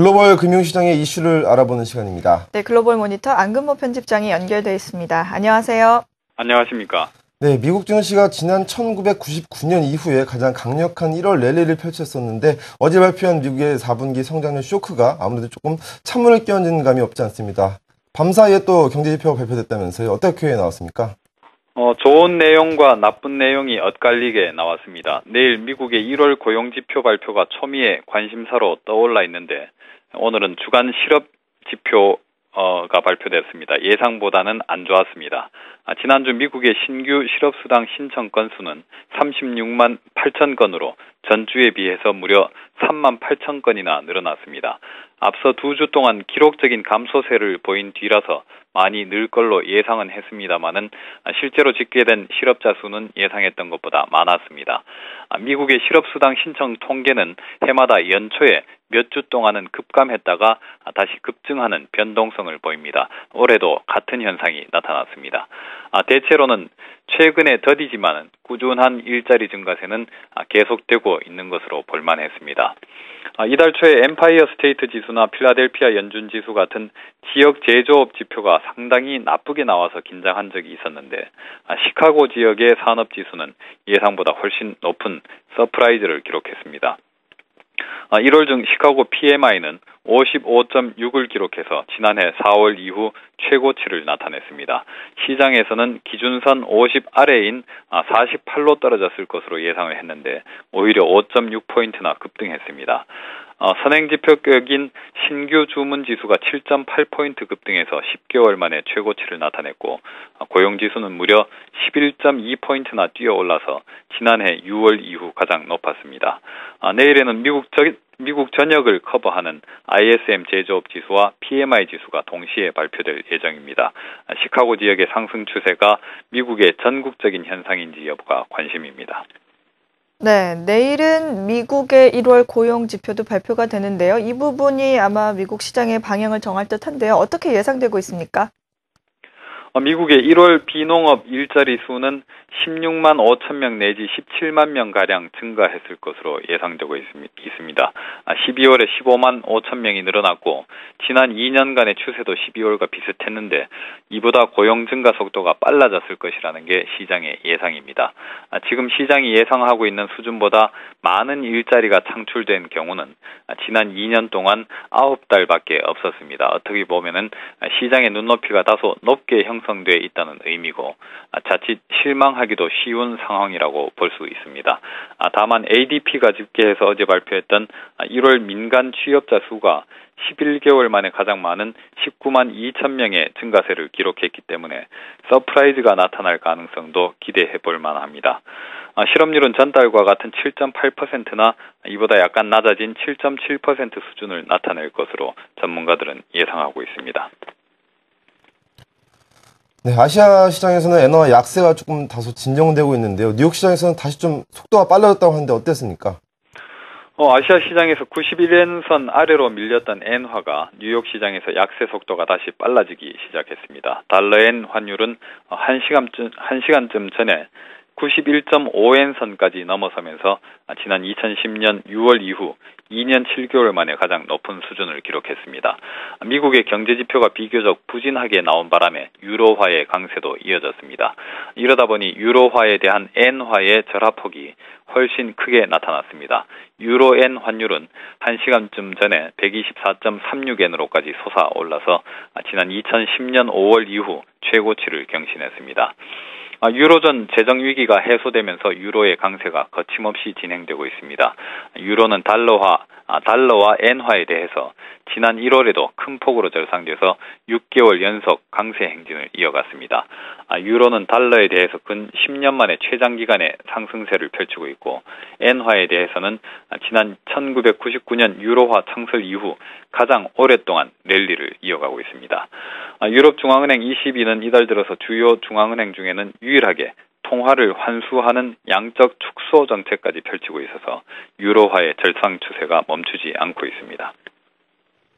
글로벌 금융시장의 이슈를 알아보는 시간입니다. 네, 글로벌 모니터 안근모 편집장이 연결돼 있습니다. 안녕하세요. 안녕하십니까. 네, 미국 증시가 지난 1999년 이후에 가장 강력한 1월 랠리를 펼쳤었는데 어제 발표한 미국의 4분기 성장률 쇼크가 아무래도 조금 찬물을 끼얹은 감이 없지 않습니다. 밤사이에 또 경제지표가 발표됐다면서요. 어떻게 나왔습니까? 좋은 내용과 나쁜 내용이 엇갈리게 나왔습니다. 내일 미국의 1월 고용지표 발표가 초미의 관심사로 떠올라 있는데 오늘은 주간 실업지표가 발표됐습니다. 예상보다는 안 좋았습니다. 지난주 미국의 신규 실업수당 신청 건수는 36만 8천 건으로 전주에 비해서 무려 3만 8천 건이나 늘어났습니다. 앞서 2주 동안 기록적인 감소세를 보인 뒤라서 많이 늘 걸로 예상은 했습니다만은 실제로 집계된 실업자 수는 예상했던 것보다 많았습니다. 미국의 실업수당 신청 통계는 해마다 연초에 몇 주 동안은 급감했다가 다시 급증하는 변동성을 보입니다. 올해도 같은 현상이 나타났습니다. 대체로는 최근에 더디지만은 꾸준한 일자리 증가세는 계속되고 있는 것으로 볼만했습니다. 이달 초에 엠파이어 스테이트 지수나 필라델피아 연준 지수 같은 지역 제조업 지표가 상당히 나쁘게 나와서 긴장한 적이 있었는데 시카고 지역의 산업 지수는 예상보다 훨씬 높은 서프라이즈를 기록했습니다. 1월 중 시카고 PMI는 55.6을 기록해서 지난해 4월 이후 최고치를 나타냈습니다. 시장에서는 기준선 50 아래인 48로 떨어졌을 것으로 예상을 했는데 오히려 5.6포인트나 급등했습니다. 선행지표격인 신규 주문 지수가 7.8포인트 급등해서 10개월 만에 최고치를 나타냈고 고용지수는 무려 11.2포인트나 뛰어올라서 지난해 6월 이후 가장 높았습니다. 내일에는 미국 전역을 커버하는 ISM 제조업 지수와 PMI 지수가 동시에 발표될 예정입니다. 시카고 지역의 상승 추세가 미국의 전국적인 현상인지 여부가 관심입니다. 네, 내일은 미국의 1월 고용 지표도 발표가 되는데요. 이 부분이 아마 미국 시장의 방향을 정할 듯한데요. 어떻게 예상되고 있습니까? 미국의 1월 비농업 일자리 수는 16만 5천 명 내지 17만 명가량 증가했을 것으로 예상되고 있습니다. 12월에 15만 5천 명이 늘어났고 지난 2년간의 추세도 12월과 비슷했는데 이보다 고용 증가 속도가 빨라졌을 것이라는 게 시장의 예상입니다. 지금 시장이 예상하고 있는 수준보다 많은 일자리가 창출된 경우는 지난 2년 동안 9달밖에 없었습니다. 어떻게 보면은 시장의 눈높이가 다소 높게 형성돼 있다는 의미고 자칫 실망하기도 쉬운 상황이라고 볼 수 있습니다. 다만 ADP가 집계해서 어제 발표했던 1월 민간 취업자 수가 11개월 만에 가장 많은 19만 2천 명의 증가세를 기록했기 때문에 서프라이즈가 나타날 가능성도 기대해 볼 만합니다. 실업률은 전달과 같은 7.8%나 이보다 약간 낮아진 7.7% 수준을 나타낼 것으로 전문가들은 예상하고 있습니다. 네, 아시아 시장에서는 엔화 약세가 조금 다소 진정되고 있는데요. 뉴욕 시장에서는 다시 좀 속도가 빨라졌다고 하는데 어땠습니까? 아시아 시장에서 91엔선 아래로 밀렸던 엔화가 뉴욕 시장에서 약세 속도가 다시 빨라지기 시작했습니다. 달러엔 환율은 1시간쯤 전에 91.5엔선까지 넘어서면서 지난 2010년 6월 이후 2년 7개월 만에 가장 높은 수준을 기록했습니다. 미국의 경제지표가 비교적 부진하게 나온 바람에 유로화의 강세도 이어졌습니다. 이러다 보니 유로화에 대한 엔화의 절하폭이 훨씬 크게 나타났습니다. 유로엔 환율은 1시간쯤 전에 124.36엔으로까지 솟아올라서 지난 2010년 5월 이후 최고치를 경신했습니다. 유로존 재정위기가 해소되면서 유로의 강세가 거침없이 진행되고 있습니다. 유로는 달러와 엔화에 대해서 지난 1월에도 큰 폭으로 절상돼서 6개월 연속 강세 행진을 이어갔습니다. 유로는 달러에 대해서 근 10년 만에 최장기간의 상승세를 펼치고 있고 엔화에 대해서는 지난 1999년 유로화 창설 이후 가장 오랫동안 랠리를 이어가고 있습니다. 유럽중앙은행 ECB는 이달 들어서 주요 중앙은행 중에는 유일하게 통화를 환수하는 양적 축소 정책까지 펼치고 있어서 유로화의 절상 추세가 멈추지 않고 있습니다.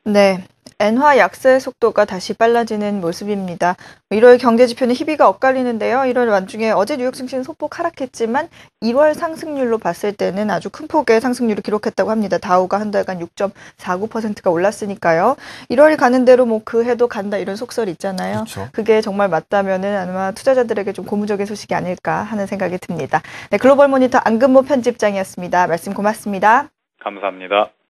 네, 엔화 약세 속도가 다시 빨라지는 모습입니다. 1월 경제 지표는 희비가 엇갈리는데요. 1월 완중에 어제 뉴욕 증시는 소폭 하락했지만 1월 상승률로 봤을 때는 아주 큰 폭의 상승률을 기록했다고 합니다. 다우가 한 달간 6.49%가 올랐으니까요. 1월이 가는 대로 뭐 그 해도 간다 이런 속설이 있잖아요. 그렇죠. 그게 정말 맞다면은 아마 투자자들에게 좀 고무적인 소식이 아닐까 하는 생각이 듭니다. 네, 글로벌 모니터 안근모 편집장이었습니다. 말씀 고맙습니다. 감사합니다.